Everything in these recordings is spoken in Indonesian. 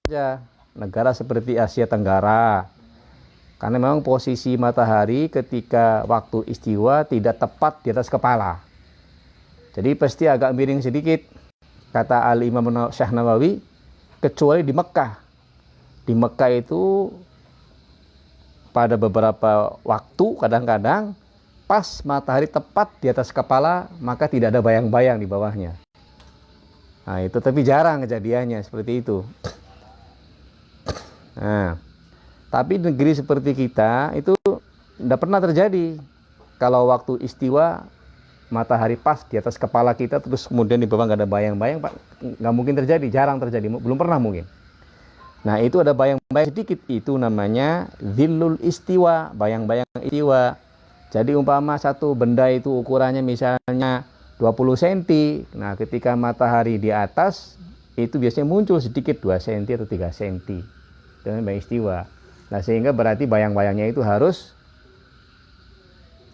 saja negara seperti Asia Tenggara. Karena memang posisi matahari ketika waktu istiwa tidak tepat di atas kepala. Jadi pasti agak miring sedikit, kata Al-Imam Syekh Nawawi, kecuali di Mekah. Di Mekah itu pada beberapa waktu kadang-kadang pas matahari tepat di atas kepala, maka tidak ada bayang-bayang di bawahnya. Nah itu tapi jarang kejadiannya seperti itu. Nah, tapi negeri seperti kita itu tidak pernah terjadi. Kalau waktu istiwa matahari pas di atas kepala kita terus kemudian di bawah nggak ada bayang-bayang, Pak, nggak mungkin terjadi, jarang terjadi, belum pernah mungkin. Nah itu ada bayang-bayang sedikit, itu namanya zillul istiwa, bayang-bayang istiwa. Jadi umpama satu benda itu ukurannya misalnya 20 cm, nah ketika matahari di atas itu biasanya muncul sedikit 2 cm atau 3 cm dengan bayang istiwa. Nah sehingga berarti bayang-bayangnya itu harus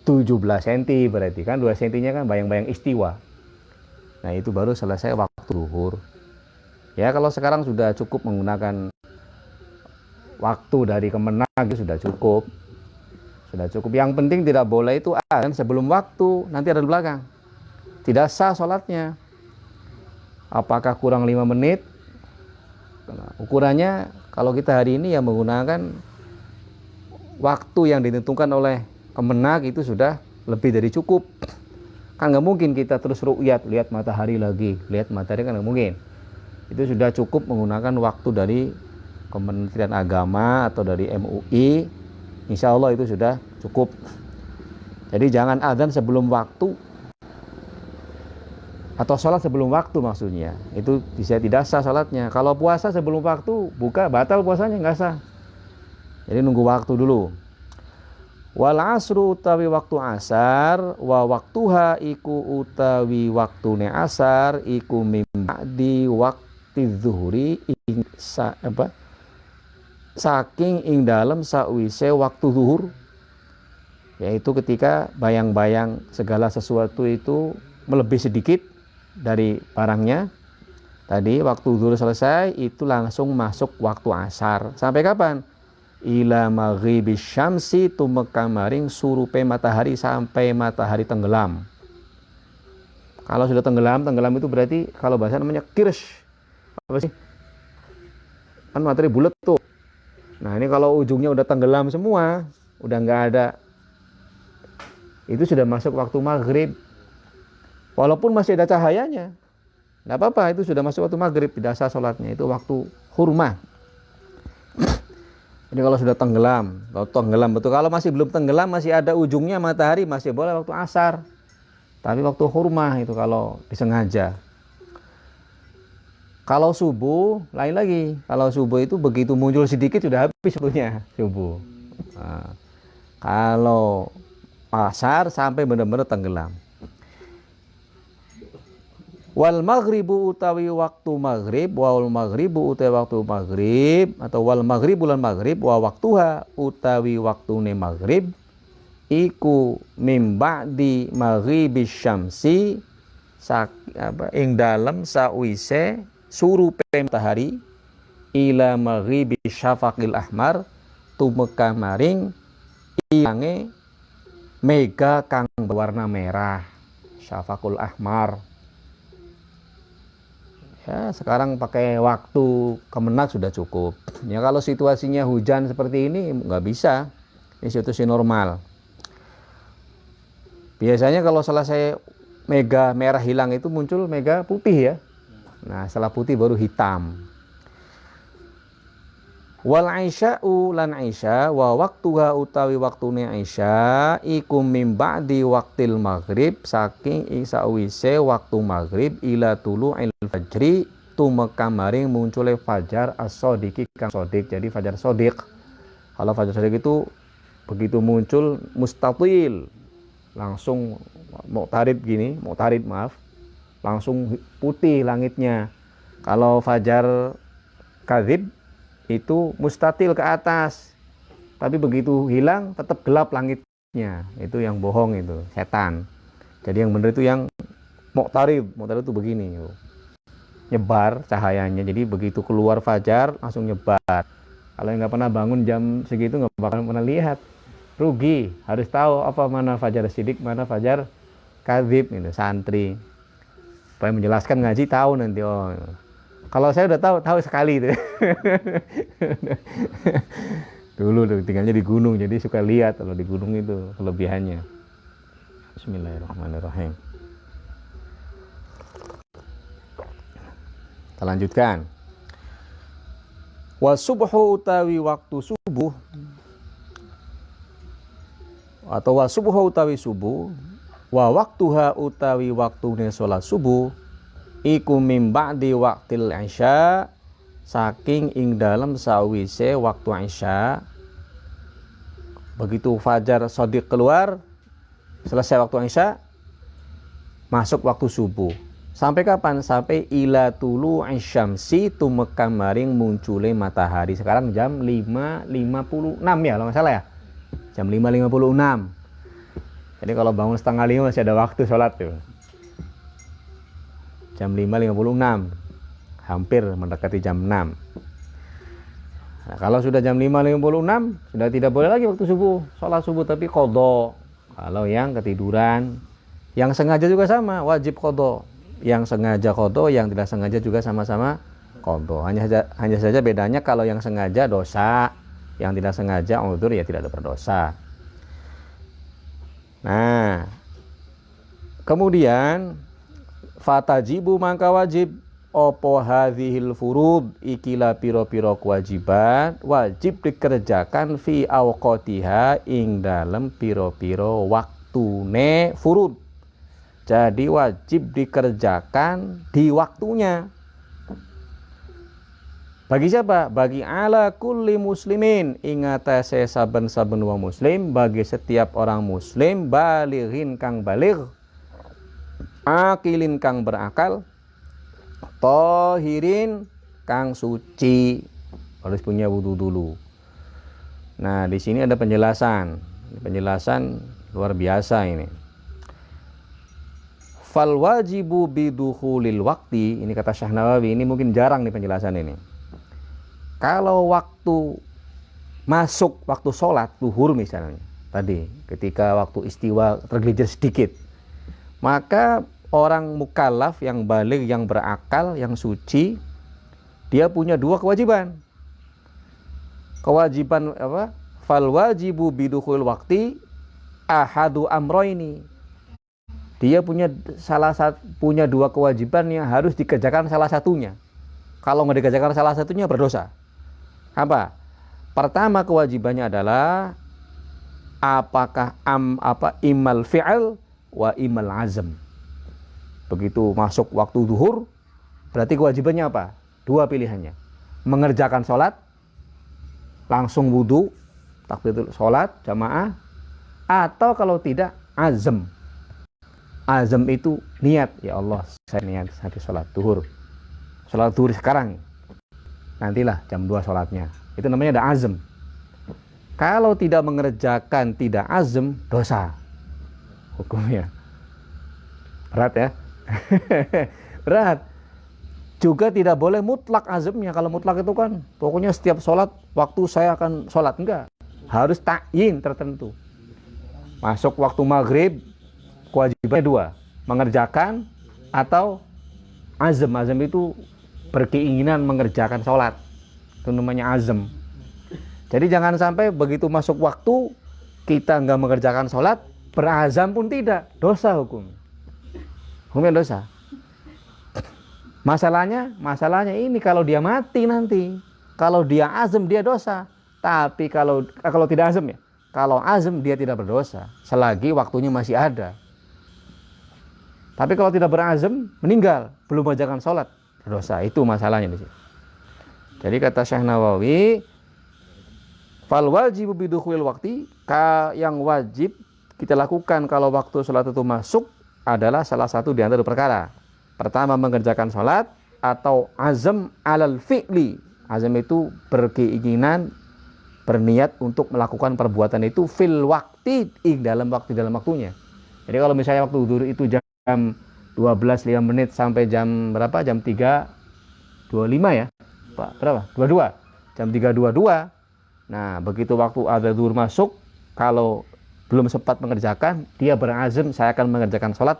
17 cm, berarti kan 2 cm-nya kan bayang-bayang istiwa. Nah itu baru selesai waktu zuhur. Ya kalau sekarang sudah cukup menggunakan waktu dari Kemenag itu sudah cukup. Sudah cukup. Yang penting tidak boleh itu azan sebelum waktu, nanti ada di belakang. Tidak sah sholatnya. Apakah kurang 5 menit? Ukurannya kalau kita hari ini yang menggunakan waktu yang ditentukan oleh Kemenag itu sudah lebih dari cukup. Kan nggak mungkin kita terus ru'yat, lihat matahari lagi, lihat matahari, kan nggak mungkin. Itu sudah cukup menggunakan waktu dari Kementerian Agama atau dari MUI. Insya Allah itu sudah cukup. Jadi jangan azan sebelum waktu atau sholat sebelum waktu maksudnya. Itu bisa tidak sah sholatnya. Kalau puasa sebelum waktu, buka batal puasanya, nggak sah. Jadi nunggu waktu dulu. Wal asru utawi waktu asar, wa waktuha iku utawi waktune asar, iku mimdi waktu zuhuri saking ing dalam sawise waktu zuhur, yaitu ketika bayang-bayang segala sesuatu itu melebih sedikit dari barangnya. Tadi waktu zuhur selesai itu langsung masuk waktu asar. Sampai kapan? Ila maghribis syamsi, tumeka maring surupe matahari sampai matahari tenggelam. Kalau sudah tenggelam itu berarti kalau bahasa namanya kirsh. Apa sih? Kan matahari bulat tuh. Nah ini kalau ujungnya udah tenggelam semua, udah nggak ada, itu sudah masuk waktu maghrib. Walaupun masih ada cahayanya, nggak apa-apa, itu sudah masuk waktu maghrib, tidak sah sholatnya, itu waktu hurma. Ini kalau sudah tenggelam, betul. Kalau masih belum tenggelam, masih ada ujungnya matahari, masih boleh waktu asar. Tapi waktu hurma itu kalau disengaja. Kalau subuh, lain lagi. Kalau subuh itu begitu muncul sedikit sudah habis waktunya subuh. Nah, kalau asar sampai benar-benar tenggelam. Wal maghribu utawi waktu maghrib, wal maghribu utawi waktu maghrib, atau wal maghribu lan maghrib, wa waktuha utawi waktune maghrib, iku mim ba'di maghribis syamsi, ing dalem sawise surupe matahari, ila maghribis syafaqil ahmar, tumeka maring ilange mega kang berwarna merah, syafaqul ahmar. Ya, sekarang pakai waktu Kemenag sudah cukup. Ya kalau situasinya hujan seperti ini nggak bisa. Ini situasi normal. Biasanya kalau selesai mega merah hilang itu muncul mega putih ya. Nah, setelah putih baru hitam. Wal aisya'u lan aisya wa waktuha utawi waktune aisya iku mim ba'di waktil maghrib, saking isawise waktu maghrib ila tulu'il fajri, tumeka maring muncule fajar as-shadiqi kang shadiq. Jadi fajar shadiq, kalau fajar shadiq itu begitu muncul mustatil, langsung muqtarid gini, langsung putih langitnya. Kalau fajar kadzib itu mustatil ke atas, tapi begitu hilang tetap gelap langitnya. Itu yang bohong, itu setan. Jadi yang benar itu yang muqtarib itu begini. nyebar cahayanya. Jadi begitu keluar fajar langsung nyebar. Kalau yang nggak pernah bangun jam segitu nggak bakal pernah lihat. Rugi, harus tahu apa mana fajar sidik, mana fajar kadzib gitu, santri. Supaya menjelaskan ngaji tahu nanti. Oh, kalau saya udah tahu sekali itu. Dulu tinggalnya di gunung, jadi suka lihat kalau di gunung itu kelebihannya. Bismillahirrahmanirrahim. Kita lanjutkan. Wa subhu utawi waktu subuh, atau wa subhu utawi subuh, wa waktuha utawi waktune sholat subuh, iku mim ba'di waktil isya, saking ing dalam sawise waktu isya. Begitu fajar shadiq keluar, selesai waktu isya, masuk waktu subuh. Sampai kapan? Sampai ila tulu isyamsi, tumeka maring muncule matahari. Sekarang jam 5.56 ya kalau nggak salah ya. Jam 5.56. Jadi kalau bangun setengah 5 masih ada waktu sholat tuh. Jam 5.56. Hampir mendekati jam 6. Nah, kalau sudah jam 5.56 sudah tidak boleh lagi waktu subuh, sholat subuh, tapi qadha. Kalau yang ketiduran, yang sengaja juga sama, wajib qadha. Yang sengaja qadha, yang tidak sengaja juga sama-sama qadha. Hanya saja bedanya kalau yang sengaja dosa, yang tidak sengaja uzur ya tidak ada berdosa. Nah, kemudian fatajibu mangka wajib opo hadhil furud, ikilah piro-piro kewajiban wajib dikerjakan fi awqatiha ing dalam piro-piro waktune furud. Jadi wajib dikerjakan di waktunya. Bagi siapa? Bagi ala kulli muslimin, ingatase saben-saben wong muslim, bagi setiap orang muslim, balighin kang baligh, akilin kang berakal, tohirin kang suci, harus punya wudu dulu. Nah, di sini ada penjelasan luar biasa ini. Fal wajibu bidukhulil wakti, ini kata Syekh Nawawi, ini mungkin jarang nih penjelasan ini. Kalau waktu masuk waktu sholat zuhur misalnya tadi, ketika waktu istiwa tergelincir sedikit, maka orang mukallaf yang baligh, yang berakal, yang suci, dia punya dua kewajiban. Kewajiban apa? Fal wajibu bidukhul wakti ahadu amroini. Dia punya dua kewajiban yang harus dikerjakan salah satunya. Kalau nggak dikerjakan salah satunya berdosa. Apa? Pertama kewajibannya adalah apakah imal fi'al wa imal azm. Begitu masuk waktu zuhur, berarti kewajibannya apa? Dua pilihannya. Mengerjakan sholat, langsung wudu, takbiratul sholat, jamaah, atau kalau tidak azm. Azm itu niat, ya Allah, saya niat nanti sholat zuhur. Sholat zuhur sekarang, nantilah jam 2 sholatnya. Itu namanya ada azm. Kalau tidak mengerjakan tidak azm, dosa hukumnya. Berat ya. Berat. Juga tidak boleh mutlak azmnya. Kalau mutlak itu kan pokoknya setiap sholat waktu saya akan sholat. Enggak, harus ta'yin tertentu. Masuk waktu maghrib, kewajibannya dua, mengerjakan atau azm. Azm itu berkeinginan mengerjakan sholat, itu namanya azm. Jadi jangan sampai begitu masuk waktu kita nggak mengerjakan sholat, berazam pun tidak, dosa hukumnya dosa. Masalahnya ini kalau dia mati nanti, kalau dia azm dia dosa. Tapi kalau tidak azm ya, kalau azm dia tidak berdosa selagi waktunya masih ada. Tapi kalau tidak berazm, meninggal belum mengerjakan sholat, berdosa. Itu masalahnya di sini. Jadi kata Syekh Nawawi, fal wajibu bidukhulil wakti, yang wajib kita lakukan kalau waktu sholat itu masuk adalah salah satu di antara perkara. Pertama, mengerjakan sholat, atau azam alal fi'li. Azam itu berkeinginan, berniat untuk melakukan perbuatan itu fil wakti, dalam waktunya. Jadi kalau misalnya waktu zuhur itu jam 12.05 sampai jam berapa? Jam 3 3:25 ya. Pak, berapa? 22. Jam 3:22. Nah, begitu waktu adzan zuhur masuk, kalau belum sempat mengerjakan, dia berazam saya akan mengerjakan sholat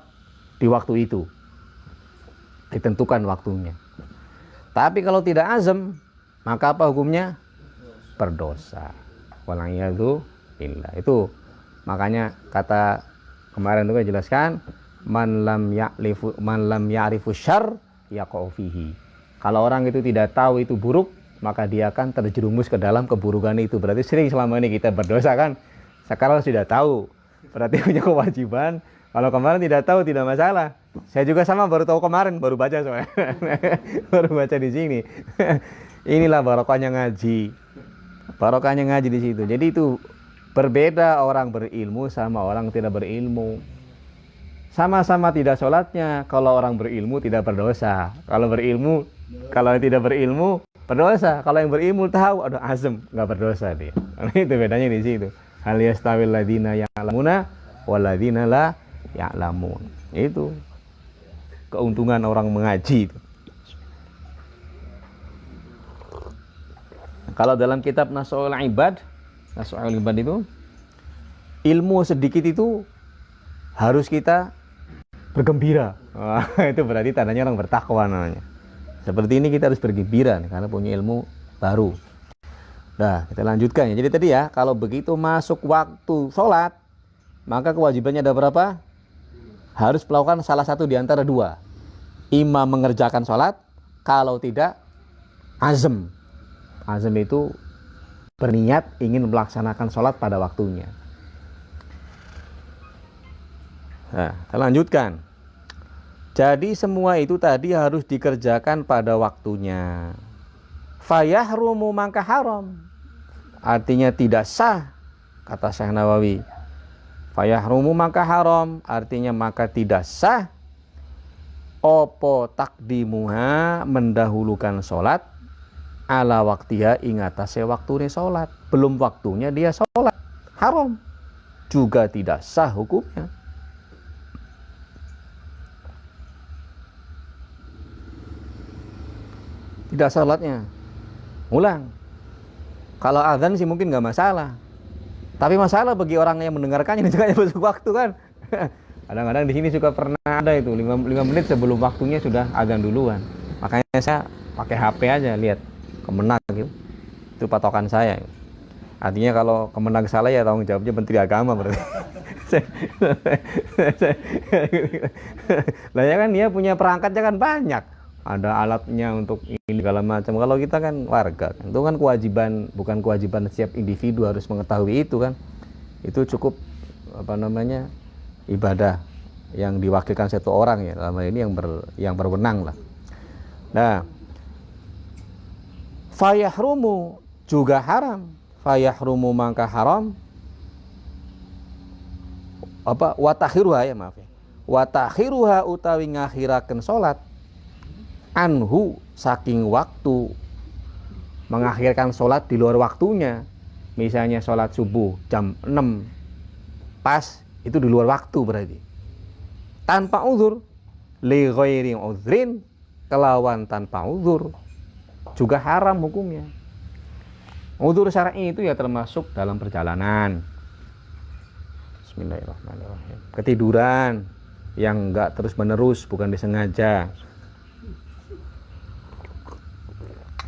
di waktu itu. Ditentukan waktunya. Tapi kalau tidak azam, maka apa hukumnya? Berdosa. Wala'iyadu billah. Itu makanya kata kemarin itu jelaskan, man lam ya'rifu syarr yaqa'u fihi. Kalau orang itu tidak tahu itu buruk, maka dia akan terjerumus ke dalam keburukan itu. Berarti sering selama ini kita berdosa kan? Sekarang sudah tahu, berarti punya kewajiban. Kalau kemarin tidak tahu tidak masalah. Saya juga sama, baru tahu kemarin, baru baca soalnya. Baru baca di sini. Inilah barokahnya ngaji. Barokahnya ngaji di situ. Jadi itu berbeda orang berilmu sama orang tidak berilmu. Sama-sama tidak sholatnya. Kalau orang berilmu tidak berdosa. Kalau tidak berilmu berdosa. Kalau yang berilmu tahu, aduh azam, nggak berdosa dia. Itu bedanya di situ. Hal yastawil ladina ya'lamuna wal ladina la ya'lamun. Itu keuntungan orang mengaji itu. Kalau dalam kitab Nasu'ul Ibad itu, ilmu sedikit itu harus kita bergembira. Itu berarti tandanya orang bertakwa namanya. Seperti ini kita harus bergembira nih, karena punya ilmu baru. Nah, kita lanjutkan ya. Jadi tadi ya, kalau begitu masuk waktu sholat, maka kewajibannya ada berapa? Harus melakukan salah satu di antara dua. Imam mengerjakan sholat, kalau tidak, azam. Azam itu berniat ingin melaksanakan sholat pada waktunya. Nah, kita lanjutkan. Jadi semua itu tadi harus dikerjakan pada waktunya. Fayahrumu maka haram. Artinya tidak sah, kata Syekh Nawawi. Fayahrumu maka haram, artinya maka tidak sah. Opo takdimuha, mendahulukan sholat, ala waktiha, ingatase waktunya sholat. Belum waktunya dia sholat, haram. Juga tidak sah hukumnya. Tidak sholatnya. Ulang. Kalau azan sih mungkin nggak masalah. Tapi masalah bagi orang yang mendengarkannya juga masuk waktu kan. Kadang-kadang di sini juga pernah ada itu 5 menit sebelum waktunya sudah azan duluan. Makanya saya pakai HP aja lihat Kemenag gitu. Itu patokan saya. Artinya kalau Kemenag salah ya tanggung jawabnya Menteri Agama berarti. Lah ya kan dia punya perangkatnya kan banyak. Ada alatnya untuk ini segala macam. Kalau kita kan warga, itu kan kewajiban, bukan kewajiban setiap individu harus mengetahui itu kan. Itu cukup ibadah yang diwakilkan satu orang ya. Dalam hal ini yang berwenang lah. Nah, fayahrumu juga haram. Fayahrumu maka haram. Watakhiruha ya maaf ya. Watakhiruha utawi ngakhiraken salat. Anhu saking waktu, mengakhirkan sholat di luar waktunya. Misalnya sholat subuh jam 6 pas, itu di luar waktu berarti. Tanpa uzur, li ghairi uzrin, kelawan tanpa uzur, juga haram hukumnya. Uzur syar'i itu ya termasuk dalam perjalanan. Bismillahirrahmanirrahim. Ketiduran yang enggak terus menerus, bukan disengaja.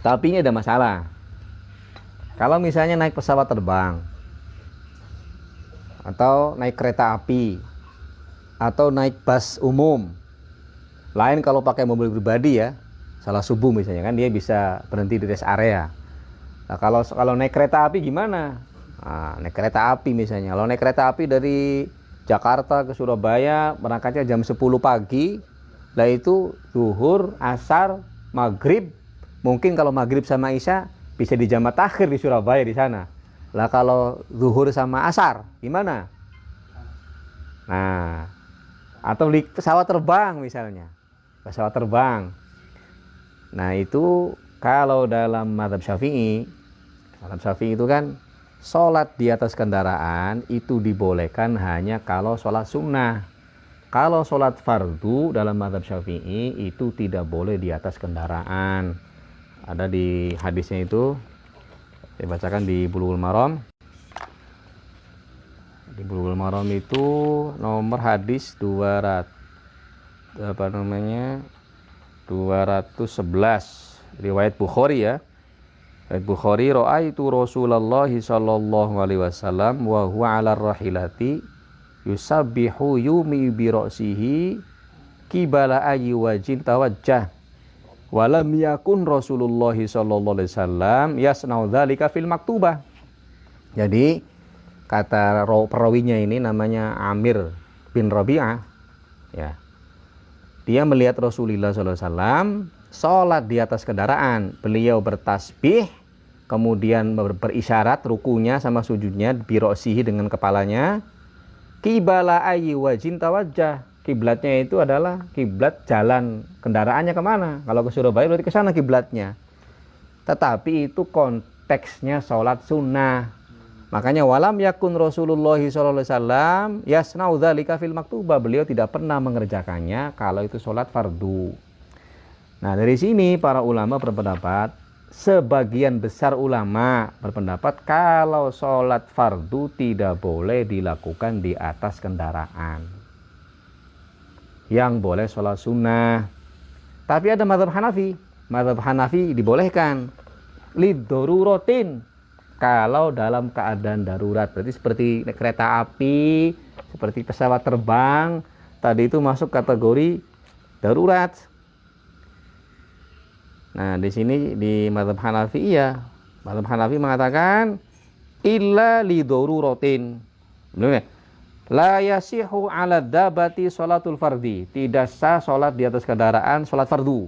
Tapi ini ada masalah. Kalau misalnya naik pesawat terbang, atau naik kereta api, atau naik bus umum, lain kalau pakai mobil pribadi ya, salah subuh misalnya kan dia bisa berhenti di rest area. Nah kalau naik kereta api gimana? Nah, naik kereta api misalnya, kalau naik kereta api dari Jakarta ke Surabaya berangkatnya jam 10 pagi, lah itu zuhur, asar, maghrib. Mungkin kalau maghrib sama isya bisa dijamak takhir di Surabaya di sana. Lah kalau zuhur sama asar gimana? Nah, atau di pesawat terbang misalnya. Pesawat terbang. Nah, itu kalau dalam mazhab Syafi'i itu kan sholat di atas kendaraan itu dibolehkan hanya kalau sholat sunnah. Kalau sholat fardu dalam mazhab Syafi'i itu tidak boleh di atas kendaraan. Ada di hadisnya itu, saya bacakan di Bulughul Maram. Di Bulughul Maram itu nomor hadis 211 riwayat Bukhari ya. Riwayat Bukhari, ra'aitu Rasulullah sallallahu alaihi wasallam wa huwa 'ala rahilati yusabbihu yumi bi ra'sihi qibala ayyi wajin tawajjah. Walam yakun Rasulullah sallallahu alaihi wasallam yasna'u dzalika fil maktubah. Jadi kata perawinya ini namanya Amir bin Rabi'ah ya. Dia melihat Rasulullah sallallahu alaihi wasallam salat di atas kendaraan. Beliau bertasbih, kemudian berisyarat rukunya sama sujudnya birosihi dengan kepalanya. Qibala ayyi wajin tawajjah. Kiblatnya itu adalah kiblat jalan kendaraannya kemana. Kalau ke Surabaya berarti ke sana kiblatnya. Tetapi itu konteksnya sholat sunnah. Makanya walam yakun Rasulullah sallallahu alaihi wasallam yasna'u dzalika fil maktubah. Beliau tidak pernah mengerjakannya kalau itu sholat fardu. Nah, dari sini para ulama berpendapat, sebagian besar ulama berpendapat kalau sholat fardu tidak boleh dilakukan di atas kendaraan. Yang boleh sholat sunnah. Tapi ada mazhab Hanafi. Mazhab Hanafi dibolehkan lidoruratin, kalau dalam keadaan darurat. Berarti seperti kereta api, seperti pesawat terbang, tadi itu masuk kategori darurat. Nah, di sini di mazhab Hanafi iya. Mazhab Hanafi mengatakan illa lidoruratin. Benar ya? La yasihu ala dabati sholatul fardi. Tidak sah sholat di atas kendaraan sholat fardu.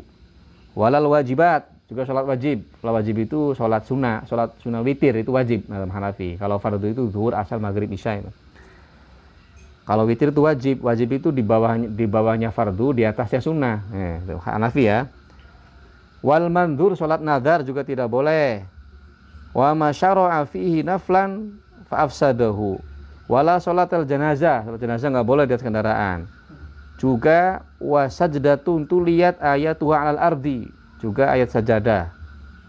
Walal wajibat, juga sholat wajib. Kalau wajib itu sholat sunnah witir itu wajib dalam Hanafi. Kalau fardu itu zuhur, asar, maghrib, isya itu. Kalau witir itu wajib. Wajib itu di bawahnya fardu, di atasnya sunnah. Hanafi ya. Wal mandur, sholat nadar juga tidak boleh. Wa ma syara'a fihi naflan fa afsadahu. Wala sholatul janazah, sholat jenazah nggak boleh di atas kendaraan. Juga wasajdatun tuliyat ayatuha alal ardi, juga ayat sajadah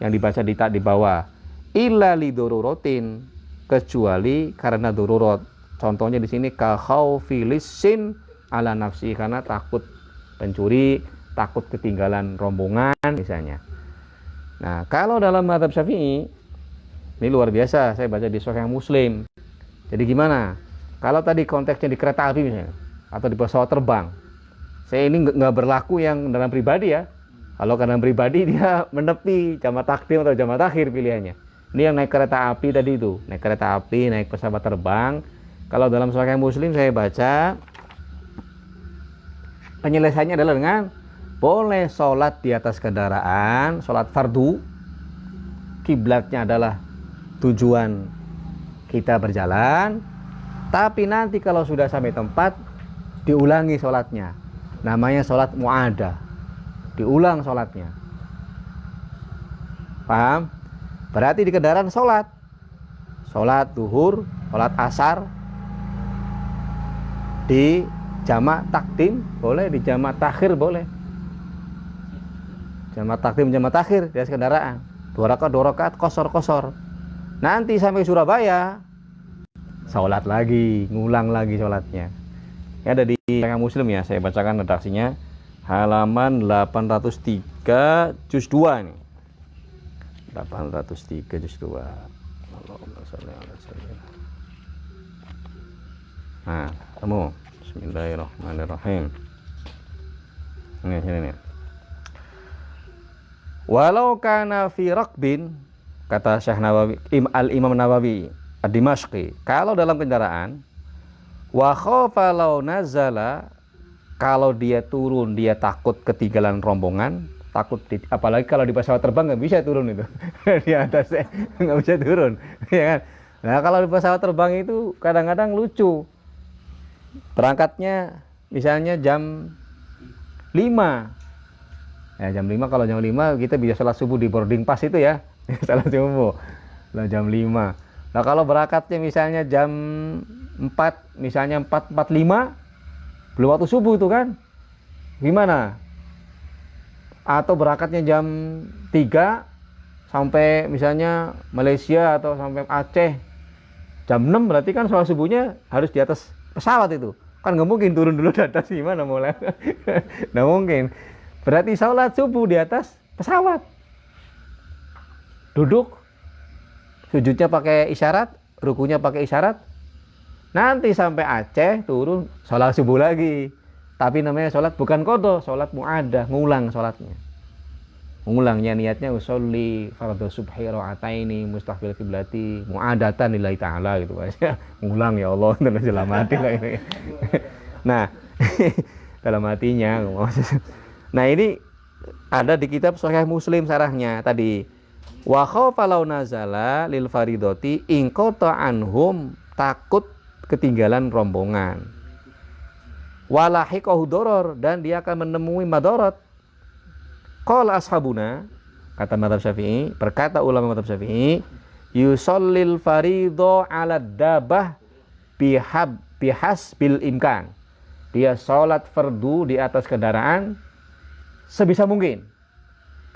yang dibaca di bawah. Illa lidoruratin, kecuali karena darurat. Contohnya di sini ka khaufi lissin ala nafsi, karena takut pencuri, takut ketinggalan rombongan misalnya. Nah, kalau dalam mazhab Syafi'i ini luar biasa, saya baca di Sahih Muslim. Jadi gimana? Kalau tadi konteksnya di kereta api misalnya, atau di pesawat terbang, saya ini nggak berlaku yang dalam pribadi ya. Kalau dalam pribadi dia menepi jamak takdim atau jamak takhir pilihannya. Ini yang naik kereta api tadi itu, naik kereta api, naik pesawat terbang. Kalau dalam Sahih Muslim saya baca penyelesaiannya adalah dengan boleh sholat di atas kendaraan, sholat fardu. Kiblatnya adalah tujuan kita berjalan, tapi nanti kalau sudah sampai tempat diulangi sholatnya, namanya sholat mu'adah, diulang sholatnya. Paham? Berarti di kendaraan sholat duhur, sholat asar di jamak takdim boleh, di jamak takhir boleh. Jamak takdim, jamak takhir di atas kendaraan, 2 rakaat kosor. Nanti sampai Surabaya sholat lagi, ngulang lagi sholatnya. Ini ada di Sahih Muslim ya, saya bacakan redaksinya. Halaman 803 juz 2 nih. 803 juz 2. Allahumma shalli ala sayyidina. Nah, ketemu. Bismillahirrahmanirrahim. Ini sini nih. Walau kana fi raqbin, kata Syekh Nawawi, Al-Imam Nawawi Ad-Dimashqi, kalau dalam kendaraan, wa khafa law nazala, kalau dia turun dia takut ketinggalan rombongan, apalagi kalau di pesawat terbang nggak bisa turun itu. Di atasnya nggak bisa turun, ya kan? Nah, kalau di pesawat terbang itu kadang-kadang lucu. Berangkatnya misalnya jam 5. Ya, jam 5, kalau jam 5 kita bisa sholat subuh di boarding pass itu ya. Sholat subuh. Lah jam 5. Nah, kalau berangkatnya misalnya jam 4, misalnya 4.45, belum waktu subuh itu kan. Gimana? Atau berangkatnya jam 3, sampai misalnya Malaysia atau sampai Aceh jam 6, berarti kan sholat subuhnya harus di atas pesawat itu. Kan nggak mungkin turun dulu di atas, gimana mulai? Nggak mungkin. Berarti sholat subuh di atas pesawat. Duduk, sujudnya pakai isyarat, rukunya pakai isyarat. Nanti sampai Aceh turun sholat subuh lagi. Tapi namanya sholat bukan qadha, sholat mu'adah, ngulang sholatnya. Ngulangnya niatnya usolli fardhu subhi ra'ataini mustaqbil qiblati mu'adatan lillahi ta'ala gitu aja. Ngulang ya Allah dalam hati lah ini. Nah, dalam hatinya. Nah, ini ada di kitab Sahih Muslim sarahnya tadi. Wa khaufa law nazala lil faridati in qata anhum, takut ketinggalan rombongan. Walahiqahu doror, dan dia akan menemui madarat. Qala ashabuna, kata mazhab Syafi'i, berkata ulama mazhab Syafi'i, yusallil faridho ala dabah bihas bil imkan. Dia sholat fardu di atas kendaraan sebisa mungkin.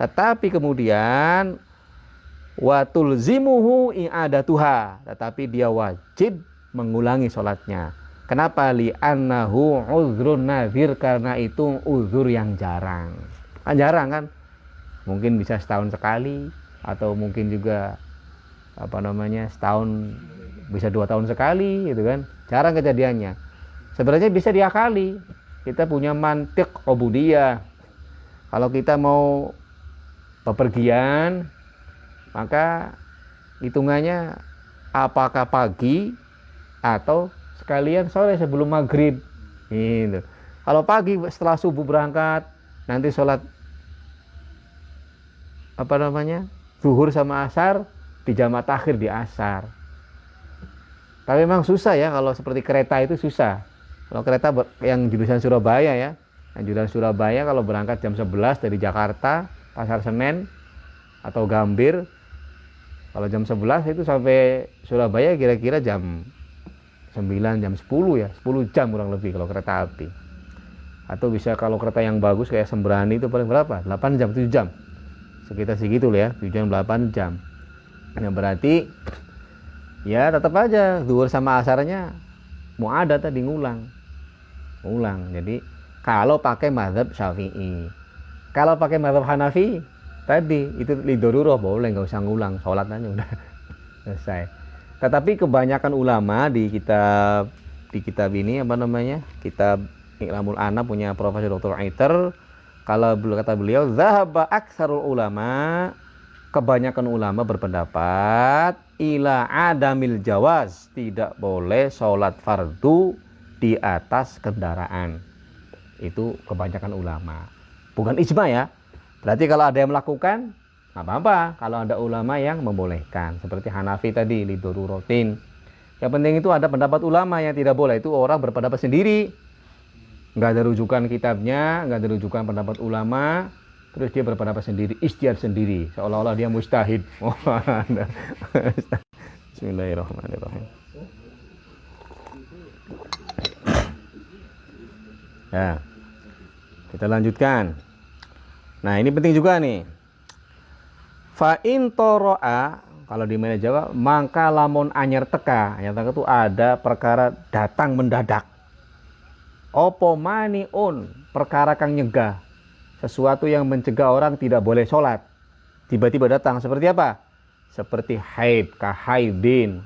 Tetapi kemudian watul zimuhu i'adatuha, tetapi dia wajib mengulangi sholatnya. Kenapa? Li'annahu uzrun nadhir, karena itu uzur yang jarang. Kan jarang kan, mungkin bisa setahun sekali, atau mungkin juga setahun bisa 2 tahun sekali gitu kan, jarang kejadiannya. Sebenarnya bisa diakali, kita punya mantik ubudiyah. Kalau kita mau bepergian, maka hitungannya apakah pagi atau sekalian sore sebelum maghrib gitu. Kalau pagi setelah subuh berangkat, nanti sholat zuhur sama asar di jamaah takhir di asar. Tapi memang susah ya, kalau seperti kereta itu susah. Kalau kereta yang jurusan Surabaya ya, yang jurusan Surabaya kalau berangkat jam 11 dari Jakarta, Pasar Senen atau Gambir, kalau jam 11 itu sampai Surabaya kira-kira jam 9, jam 10 ya, 10 jam kurang lebih kalau kereta api. Atau bisa kalau kereta yang bagus kayak Sembrani itu paling berapa? 8 jam, 7 jam. Sekitar segitu ya, 7 jam, 8 jam. Nah, berarti ya tetap aja zuhur sama asarnya mu'adah tadi, ngulang. Jadi kalau pakai mazhab Syafi'i. Kalau pakai mazhab Hanafi tadi itu lidorurah, boleh, nggak usah ngulang, sholat aja udah selesai. Tetapi kebanyakan ulama di kitab ini kitab Iqlamul Ana punya Profesor Dr. Aiter, kalau kata beliau zahaba aktsarul ulama, kebanyakan ulama berpendapat ila adamil jawaz, tidak boleh sholat fardu di atas kendaraan. Itu kebanyakan ulama, bukan ijma ya. Berarti kalau ada yang melakukan nggak apa-apa, kalau ada ulama yang membolehkan, seperti Hanafi tadi lidoruratin. Yang penting itu ada pendapat ulama yang tidak boleh, itu orang berpendapat sendiri, nggak ada rujukan kitabnya, nggak ada rujukan pendapat ulama, terus dia berpendapat sendiri, ijtihad sendiri, seolah-olah dia mujtahid. Bismillahirrahmanirrahim. Ya, kita lanjutkan. Nah, ini penting juga nih. Fa in toro'a, kalau di mana Jawa, maka lamun anyar teka. Anyar teka itu ada perkara datang mendadak. Opo maniun, perkara kang nyegah, sesuatu yang mencegah orang tidak boleh sholat, tiba-tiba datang. Seperti apa? Seperti haid, kahaidin,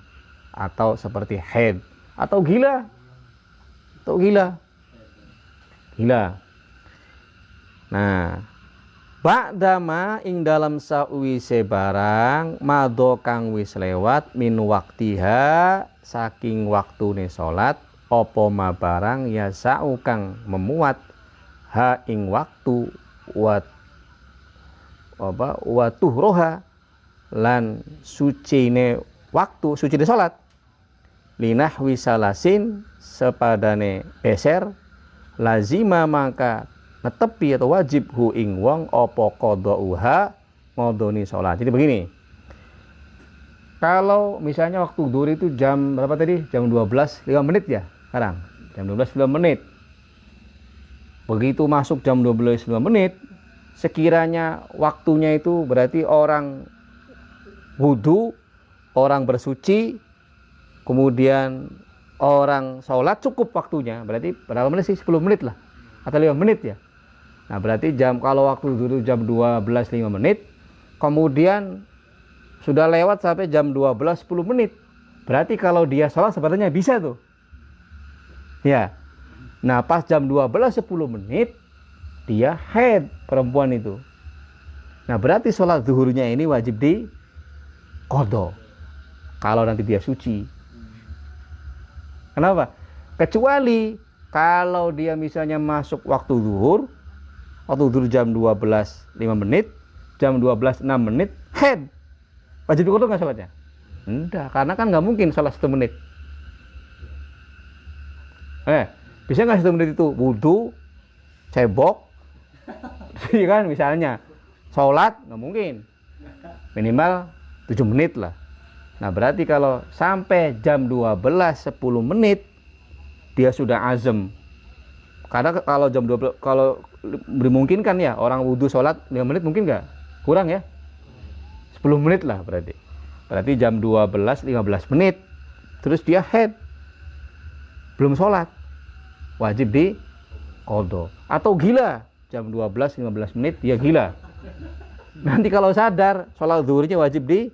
atau seperti haid, atau gila. Nah, ba'dama ing dalam sawise barang mado kang wis lewat min waktiha saking waktune salat, opo ma barang ya sa'u kang memuat ha ing waktu watuhroha lan sucine waktu, sucine salat, linahwi salasin sepadane beser, lazima maka netepi atau wajib hu ing wong opo qadauha ngodoni sholat. Jadi begini, kalau misalnya waktu zuhur itu jam berapa tadi? Jam 12.05 ya sekarang, jam 12.05. Begitu masuk jam 12.05, sekiranya waktunya itu berarti orang wudhu, orang bersuci, kemudian orang sholat cukup waktunya. Berarti berapa menit sih? 10 menit lah. Atau 5 menit ya. Nah berarti kalau waktu dulu jam 12.05 menit, kemudian sudah lewat sampai jam 12.10 menit. Berarti kalau dia sholat sebenarnya bisa tuh. Ya. Nah pas jam 12.10 menit, dia haid perempuan itu. Nah berarti sholat zuhurnya ini wajib di qadha kalau nanti dia suci. Kenapa? Kecuali kalau dia misalnya masuk waktu zuhur jam 12.05 menit, jam 12.06 menit, haid. Wajib di qadha nggak sholatnya? Enggak, karena kan nggak mungkin sholat 1 menit. Bisa nggak 1 menit itu? Wudhu, cebok, iya kan misalnya. Sholat nggak mungkin, minimal 7 menit lah. Nah berarti kalau sampai jam 12.10 menit dia sudah azam. Karena kalau jam 12, kalau dimungkinkan ya orang wudhu sholat 5 menit mungkin nggak? Kurang ya? 10 menit lah berarti. Berarti jam 12.15 menit terus dia haid, belum sholat, wajib di qadha. Atau gila, jam 12.15 menit dia gila. Nanti kalau sadar, sholat zuhurnya wajib di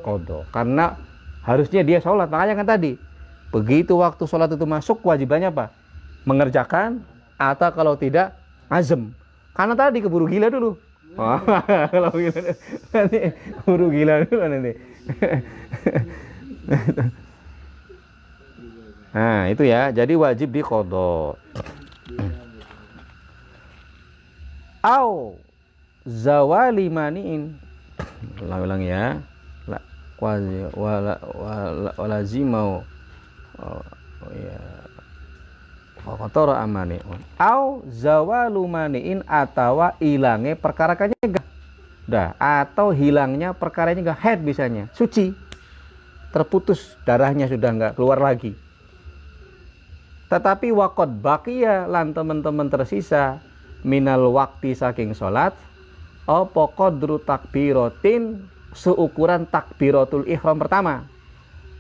qadha. Karena harusnya dia sholat. Makanya kan tadi, begitu waktu sholat itu masuk, wajibannya apa? Mengerjakan, atau kalau tidak, azam. Karena tadi keburu gila dulu. Kalau gila, nanti keburu gila dulu nanti. Nah itu ya, jadi wajib di qadha. Au zawali maniin, ulang ya, walazimau ya kotor amani. Au zawalu maniin, atawa ilange perkara nyegah. Dah, atau hilangnya perkara nyegah, haid bisanya, suci, terputus darahnya sudah enggak keluar lagi. Tetapi waqad baqiya, lan teman-teman tersisa minal wakti saking sholat apa qadru takbiratin, seukuran takbiratul ihram pertama,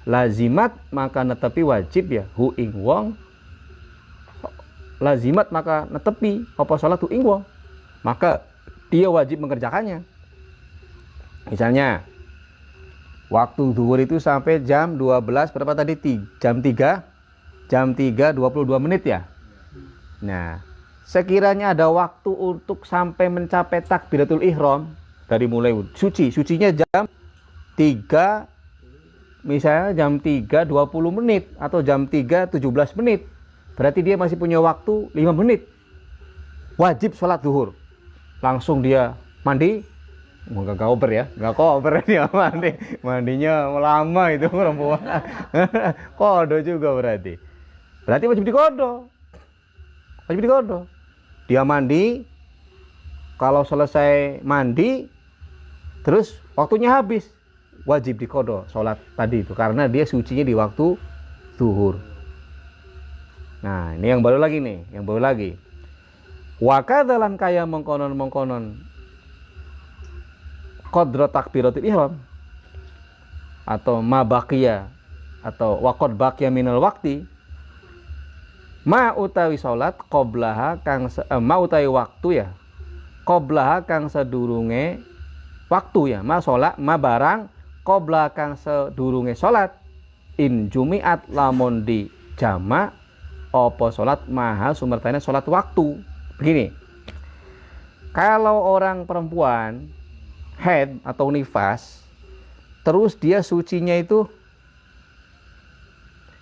lazimat maka netepi wajib ya hu ing wong, lazimat maka netepi apa sholat hu ing wong, maka dia wajib mengerjakannya. Misalnya waktu zuhur itu sampai jam 12 berapa tadi? Jam 3:22 menit ya. Nah sekiranya ada waktu untuk sampai mencapai takbiratul ihram, dari mulai sucinya jam 3, misalnya jam 3:20 menit atau jam 3:17 menit, berarti dia masih punya waktu 5 menit wajib sholat zuhur. Langsung dia mandi, nggak koper dia mandinya lama itu perempuan. Qadha juga berarti wajib di qadha. Dia mandi, kalau selesai mandi terus waktunya habis, wajib di qadha sholat tadi itu, karena dia sucinya di waktu zuhur. Nah ini yang baru lagi wa kadzalan kaya mengkonon qadra takbiratul ihram atau ma baqiya atau waqad baqiya minal waqti, ma utawi salat qoblaha kang ma utawi waktu ya qoblaha kang sedurunge waktu ya, ma salat ma barang qobla kang sedurunge salat, in jumiat lamun di jama apa salat maha sumertane salat waktu. Begini, kalau orang perempuan haid atau nifas terus dia sucinya itu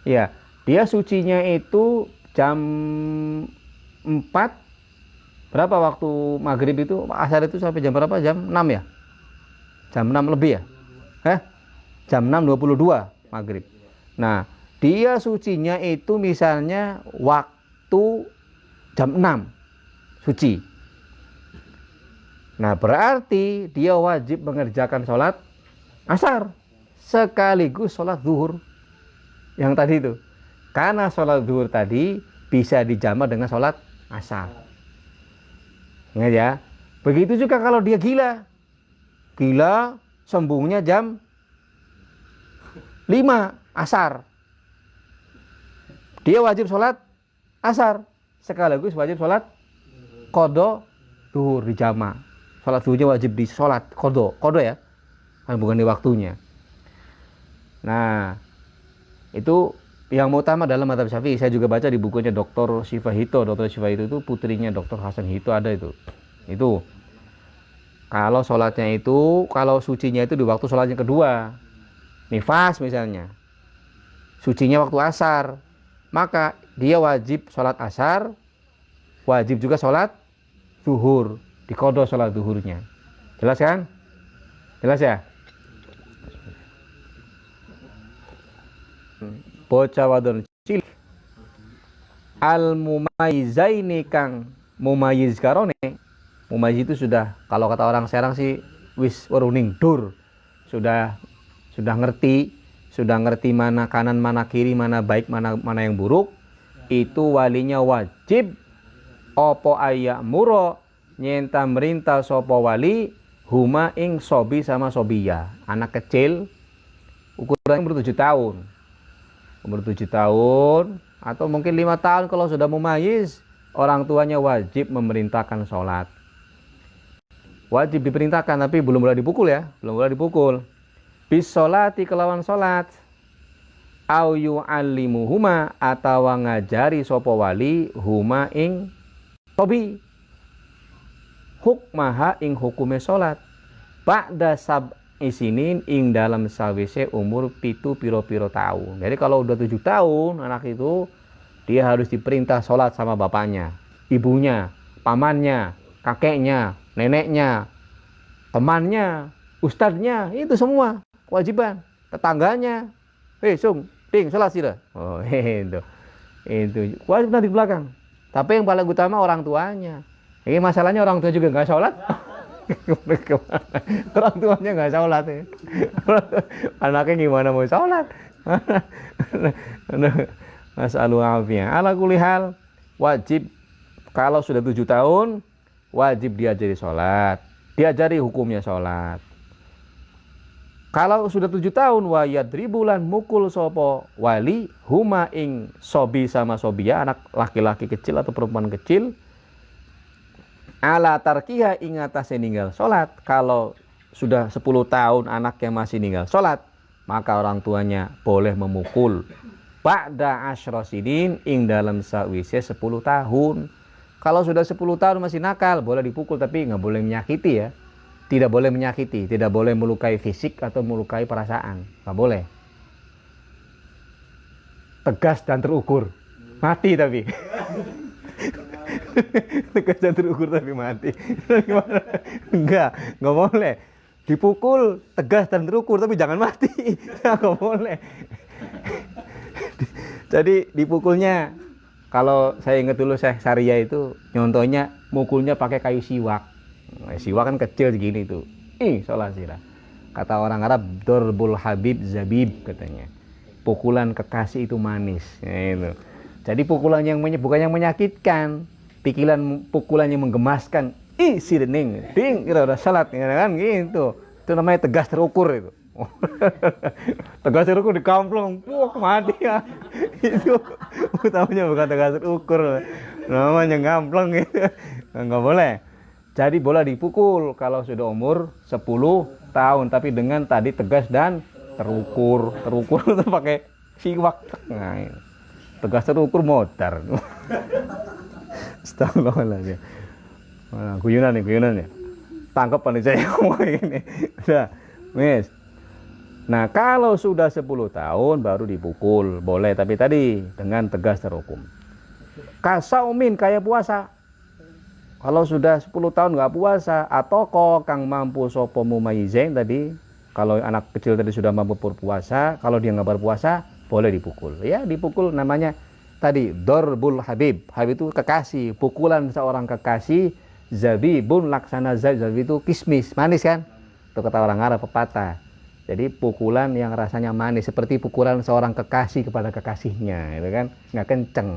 ya, dia sucinya itu jam 4, berapa waktu maghrib itu, asar itu sampai jam berapa? Jam 6 ya? Jam 6 lebih ya? Jam 6:22 maghrib. Nah, dia sucinya itu misalnya waktu jam 6 suci. Nah, berarti dia wajib mengerjakan sholat asar sekaligus sholat zuhur yang tadi itu. Karena sholat zuhur tadi bisa dijamak dengan sholat asar. Ingat ya. Begitu juga kalau dia gila sembuhnya jam 5 asar. Dia wajib sholat asar, sekaligus wajib sholat qadha zuhur di jama. Sholat zuhurnya wajib di sholat qadha ya, bukan di waktunya. Nah, itu yang utama dalam mazhab Syafi'i. Saya juga baca di bukunya Dr. Syifa Hito. Dr. Syifa Hito itu putrinya Dr. Hasan Hito, ada itu. Itu kalau sholatnya itu, kalau sucinya itu di waktu sholatnya kedua, nifas misalnya, sucinya waktu asar, maka dia wajib sholat asar, wajib juga sholat zuhur, diqadha sholat zuhurnya. Jelas kan? Jelas ya? Bocah wadon cilik al-mumayyizaini kang mumayyiz karone. Mumayyiz itu sudah, kalau kata orang Serang sih wis weruning dur. Sudah ngerti mana kanan, mana kiri, mana baik, mana yang buruk. Itu walinya wajib opo ayak muro nyenta merintah sopo wali huma ing sobi sama sobiya, anak kecil ukuran umur 7 tahun. Umur 7 tahun atau mungkin 5 tahun kalau sudah mumayyiz, orang tuanya wajib memerintahkan sholat. Wajib diperintahkan, tapi belum boleh dipukul ya, belum boleh dipukul. Bis sholati kelawan sholat, au yu'allimuhuma atau ngajari sopo wali huma ing sobi hukmaha ing hukume sholat ba'da isinin ing dalam sawise umur pitu piro-piro tahun. Jadi kalau udah 7 tahun anak itu, dia harus diperintah sholat sama bapaknya, ibunya, pamannya, kakeknya, neneknya, temannya, ustadznya, itu semua kewajiban. Tetangganya, sung, ding, sholat sila. Oh, itu wajib nanti di belakang. Tapi yang paling utama orang tuanya. Ini masalahnya orang tua juga nggak sholat. Orang tuanya nggak sholat ya. Anaknya gimana mau sholat? Masalah afiyah. Ala kulli hal, wajib kalau sudah 7 tahun wajib diajari sholat, diajari hukumnya sholat. Kalau sudah 7 tahun wayad ribulan mukul sopo wali huma ing sobi sama sobia, anak laki-laki kecil atau perempuan kecil, ala tarkiha ing atase ninggal sholat. Kalau sudah 10 tahun anak yang masih ninggal sholat, maka orang tuanya boleh memukul. Ba'da asyrosidin ing dalam sawise 10 tahun. Kalau sudah 10 tahun masih nakal, boleh dipukul, tapi nggak boleh menyakiti ya. Tidak boleh menyakiti, tidak boleh melukai fisik atau melukai perasaan, nggak boleh. Tegas dan terukur, mati tapi. Tegas dan terukur tapi mati. Nggak boleh. Dipukul tegas dan terukur tapi jangan mati, nggak boleh. Jadi dipukulnya, kalau saya ingat dulu Syekh Saria itu nyontohnya mukulnya pakai kayu siwak. Siwak kan kecil segini tuh. Sholat sirah. Kata orang Arab, dorbul habib zabib katanya. Pukulan kekasih itu manis. Itu. Jadi pukulan yang bukan yang menyakitkan, pukulan yang menggemaskan. Sirening, ding, udah salat kan gitu. Itu namanya tegas terukur itu. Tegas terukur di kamplong, mati ya. Itu utamanya bukan tegas terukur, namanya ngamplong gitu. Nggak boleh. Jadi boleh dipukul kalau sudah umur 10 tahun, tapi dengan tadi tegas dan terukur. Terukur itu pakai siwak. Nah, tegas terukur modar. Astagfirullahaladzim. Nah, guyonan ya. Tangkap nih saya ngomong ini. Udah, wes. Nah, kalau sudah 10 tahun baru dipukul, boleh, tapi tadi dengan tegas terukur. Kasaumin kayak puasa. Kalau sudah 10 tahun nggak puasa, atau kang mampu sopo mumayyizain tadi, kalau anak kecil tadi sudah mampu berpuasa, kalau dia nggak berpuasa, boleh dipukul. Ya, dipukul namanya tadi dorbul habib. Habib itu kekasih, pukulan seorang kekasih. Zabibun laksana zabib itu kismis, manis kan? Itu kata orang Arab, pepatah. Jadi pukulan yang rasanya manis, seperti pukulan seorang kekasih kepada kekasihnya, itu kan nggak kenceng.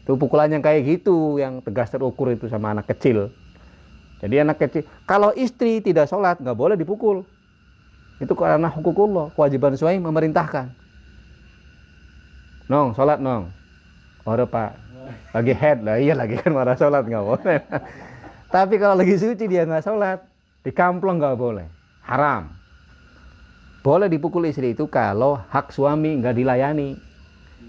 Itu pukulan yang kayak gitu, yang tegas terukur itu sama anak kecil. Jadi anak kecil, kalau istri tidak sholat nggak boleh dipukul. Itu karena hukukullah, kewajiban suami memerintahkan. Nong, sholat nong. Ora pak, lagi head lah, iya lagi kan marah sholat nggak boleh. Tapi kalau lagi suci dia nggak sholat, dikamplong nggak boleh, haram. Boleh dipukul istri itu kalau hak suami nggak dilayani.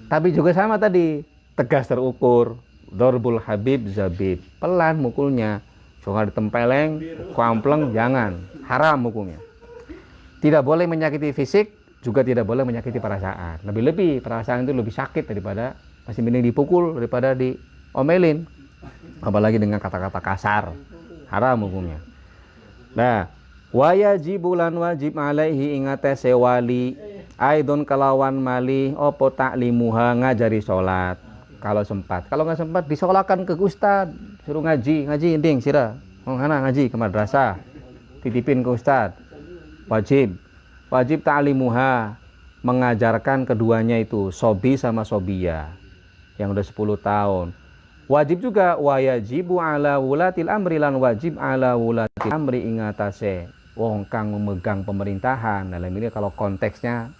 Tapi juga sama tadi, tegas terukur, dorbul habib zabib, pelan mukulnya, jangan ditempeleng, kampleng, jangan, haram mukulnya. Tidak boleh menyakiti fisik, juga tidak boleh menyakiti perasaan. Lebih-lebih perasaan itu lebih sakit daripada, masih mending dipukul daripada diomelin. Apalagi dengan kata-kata kasar, haram hukumnya. Nah, wajibulan wajib alaihi ingate sewali aidon kalawan mali opo taklimuha ngajari sholat kalau sempat. Kalau nggak sempat disolakan ke ustad, suruh ngaji inding sira. Oh, hana ngaji ke madrasah, titipin ke ustad. Wajib ta'limuha, mengajarkan keduanya itu, sobi sama sobia yang udah 10 tahun. Wajib juga wajibu ala wulatil amri, lan wajib ala wulatil amri ingatase wong kang memegang pemerintahan. Dalam ini kalau konteksnya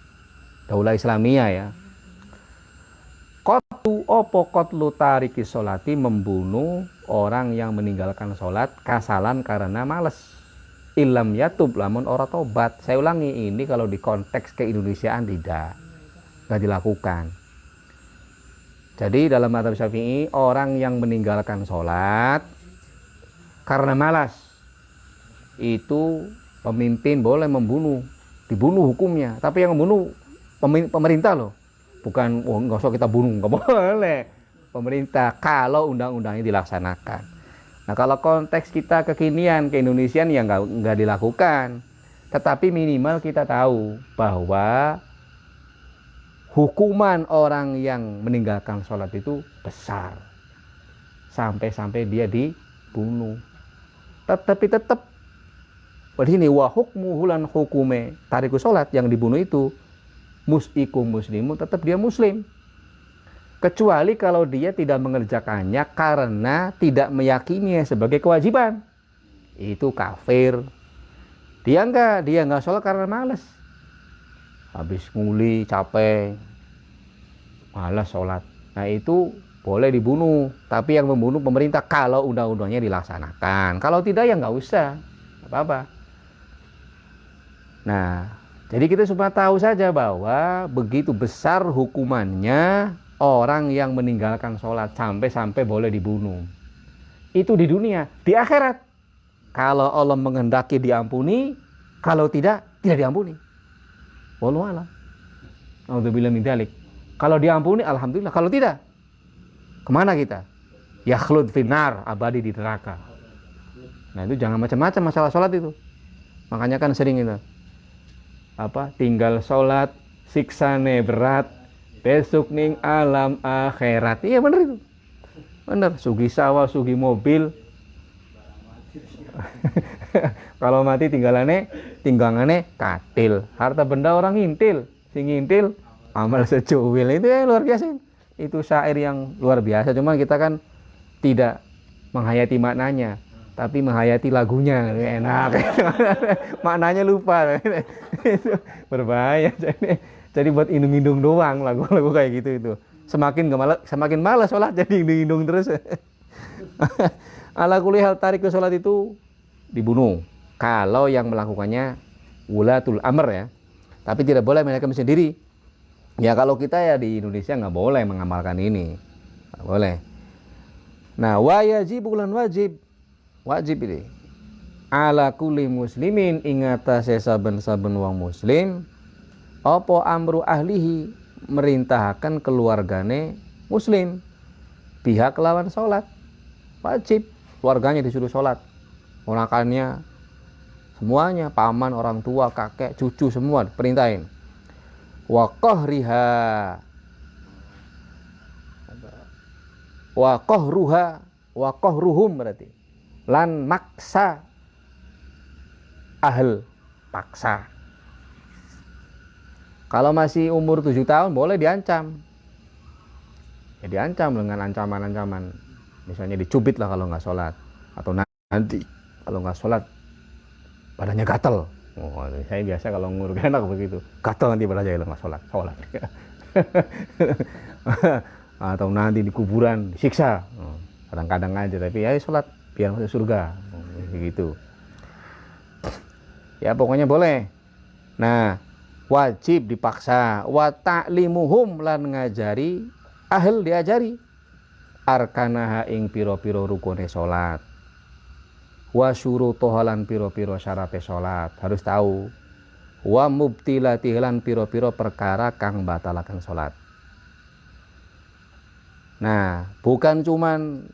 daulah Islamiyah ya. Qatlu opo qatlu tariki sholati, membunuh orang yang meninggalkan sholat kasalan karena malas. Ilam yatub, lamun ora tobat. Saya ulangi, ini kalau di konteks keindonesiaan nggak dilakukan. Jadi dalam mazhab Syafi'i, orang yang meninggalkan sholat karena malas, itu pemimpin boleh dibunuh hukumnya. Tapi yang membunuh pemerintah loh, bukan nggak usah kita bunuh, nggak boleh. Pemerintah kalau undang-undangnya dilaksanakan. Nah kalau konteks kita kekinian, ke-Indonesian ya nggak dilakukan. Tetapi minimal kita tahu bahwa hukuman orang yang meninggalkan sholat itu besar. Sampai-sampai dia dibunuh. Tetapi tetap begini, wa hukmuhu lan hukume tariku sholat, yang dibunuh itu musikum muslimun, tetap dia muslim. Kecuali kalau dia tidak mengerjakannya karena tidak meyakininya sebagai kewajiban, itu kafir. Dia nggak sholat karena malas, habis nguli capek malas sholat, nah itu boleh dibunuh. Tapi yang membunuh pemerintah kalau undang-undangnya dilaksanakan. Kalau tidak ya nggak usah, nggak apa-apa. Nah jadi kita supaya tahu saja bahwa begitu besar hukumannya orang yang meninggalkan sholat sampai boleh dibunuh. Itu di dunia. Di akhirat, kalau Allah menghendaki diampuni, kalau tidak diampuni. Wallahu a'lam. Naudzubillah min dzalik. Kalau diampuni, alhamdulillah. Kalau tidak, kemana kita? Yakhlud finnar, abadi di neraka. Nah itu jangan macam-macam masalah sholat itu. Makanya kan sering itu, tinggal sholat, siksane berat, besok ning alam akhirat. Iya bener itu, bener. Sugi sawah, sugi mobil, kalau mati tinggalane katil. Harta benda orang ngintil, sing ngintil amal secuil. Itu luar biasa. Itu syair yang luar biasa. Cuma kita kan tidak menghayati maknanya, tapi menghayati lagunya. Enak. Maknanya lupa. Itu berbahaya. Jadi buat indung-indung doang lagu-lagu kayak gitu itu. Semakin malas sholat, jadi indung-indung terus. Ala kulli hal tarik ke sholat itu dibunuh. Kalau yang melakukannya wulatul amr ya. Tapi tidak boleh mereka sendiri. Ya kalau kita ya di Indonesia nggak boleh mengamalkan ini. Nggak boleh. Nah wajibulan wajib ini. Ala kulli muslimin, ingata saben-saben wong muslim. Apa amru ahlihi, merintahkan keluargane muslim, pihak lawan sholat. Wajib keluarganya disuruh sholat, ponakannya semuanya, paman, orang tua, kakek, cucu, semua perintahin. Wa qahruhum berarti lan maksa ahl, paksa. Kalau masih umur 7 tahun boleh diancam. Ya diancam dengan ancaman-ancaman. Misalnya dicubit lah kalau nggak sholat. Atau nanti kalau nggak sholat badannya gatel. Oh, saya biasa kalau ngurus anak begitu. Kata nanti pada saya nggak sholat. Atau nanti di kuburan disiksa. Kadang-kadang aja, tapi ya sholat biar masuk surga. Begitu. Ya pokoknya boleh. Nah, wajib dipaksa. Wa ta'limuhum lan ngajari, ahel diajari. Arkanaha ing piro-piro rukune sholat. Wa syurutuha lan piro-piro syarape sholat. Harus tahu. Wa mubtilatihi lan piro-piro perkara kang batalaken sholat. Nah, bukan cuman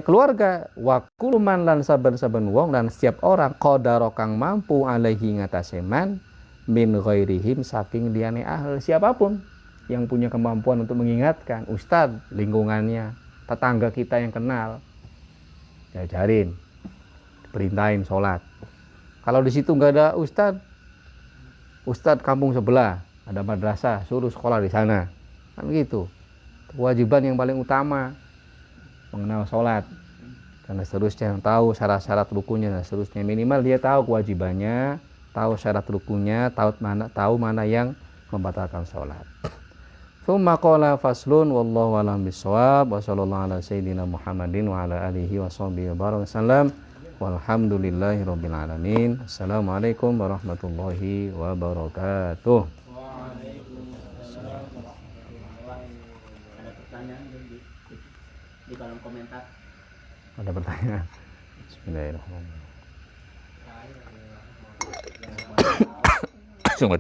keluarga, wa kulman lan saben-saben wong dan setiap orang qadara kang mampu alaihi ngatasé man min ghairihim saking liyane ahli, siapapun yang punya kemampuan untuk mengingatkan, ustadz, lingkungannya, tetangga kita yang kenal, diajarin, perintahin sholat. Kalau di situ nggak ada ustadz kampung sebelah ada madrasah, suruh sekolah di sana, kan gitu. Kewajiban yang paling utama mengenal sholat dan seterusnya, tahu syarat-syarat rukunnya dan seterusnya. Minimal dia tahu kewajibannya, tahu syarat rukunnya, tahu mana yang membatalkan sholat. Tsumma qala faslun wallahu a'lam bissawab wa sallallahu ala sayyidina Muhammadin wa ala alihi wa sahbihi wa sallam walhamdulillahi rabbil alamin. Assalamualaikum warahmatullahi wabarakatuh. Di kolom komentar ada pertanyaan. Bismillahirrahmanirrahim. Langsung